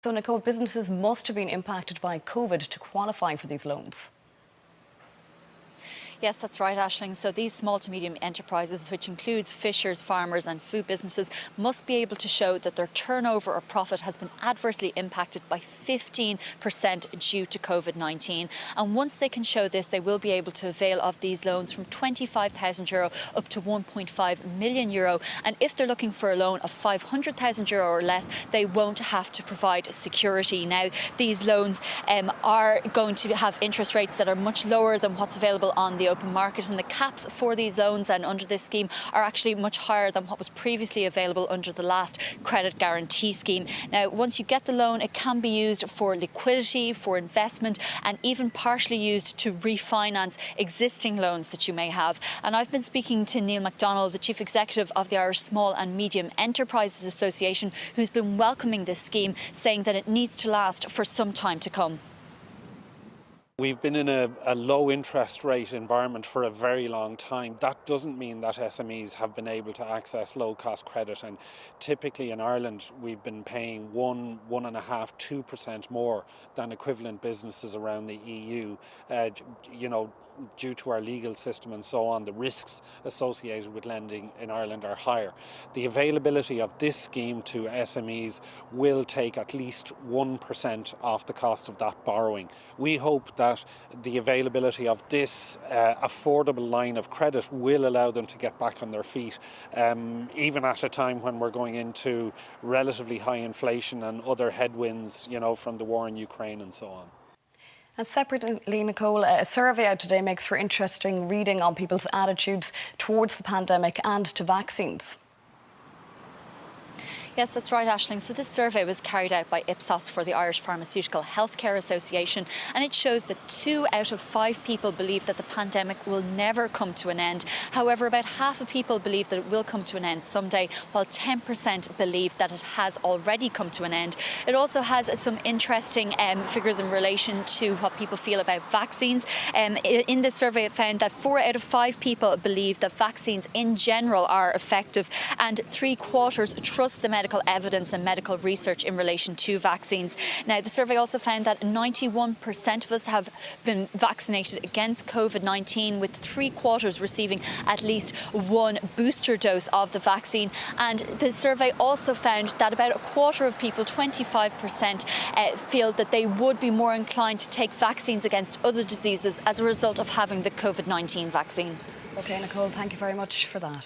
So, Nicole, businesses must have been impacted by COVID to qualify for these loans. Yes, that's right, Aisling. So these small to medium enterprises, which includes fishers, farmers and food businesses, must be able to show that their turnover or profit has been adversely impacted by 15% due to COVID-19. And once they can show this, they will be able to avail of these loans from €25,000 up to €1.5 million. And if they're looking for a loan of €500,000 or less, they won't have to provide security. Now, these loans are going to have interest rates that are much lower than what's available on the open market, and the caps for these loans and under this scheme are actually much higher than what was previously available under the last credit guarantee scheme. Now, once you get the loan, it can be used for liquidity, for investment, and even partially used to refinance existing loans that you may have. And I've been speaking to Neil MacDonald, the Chief Executive of the Irish Small and Medium Enterprises Association, who's been welcoming this scheme, saying that it needs to last for some time to come. We've been in a low interest rate environment for a very long time. That doesn't mean that SMEs have been able to access low cost credit, and typically in Ireland we've been paying 1.5%, 2% more than equivalent businesses around the EU. Due to our legal system and so on, the risks associated with lending in Ireland are higher. The availability of this scheme to SMEs will take at least 1% off the cost of that borrowing. We hope that the availability of this affordable line of credit will allow them to get back on their feet, even at a time when we're going into relatively high inflation and other headwinds, from the war in Ukraine and so on. And separately, Nicole, a survey out today makes for interesting reading on people's attitudes towards the pandemic and to vaccines. Yes, that's right, Aisling. So this survey was carried out by Ipsos for the Irish Pharmaceutical Healthcare Association, and it shows that 2 out of 5 people believe that the pandemic will never come to an end. However, about half of people believe that it will come to an end someday, while 10% believe that it has already come to an end. It also has some interesting figures in relation to what people feel about vaccines. In this survey, it found that 4 out of 5 people believe that vaccines in general are effective, and 3/4 trust the medical evidence and medical research in relation to vaccines. Now, the survey also found that 91% of us have been vaccinated against COVID-19, with 3/4 receiving at least 1 booster dose of the vaccine. And the survey also found that about 1/4 of people, 25%, feel that they would be more inclined to take vaccines against other diseases as a result of having the COVID-19 vaccine. OK, Nicole, thank you very much for that.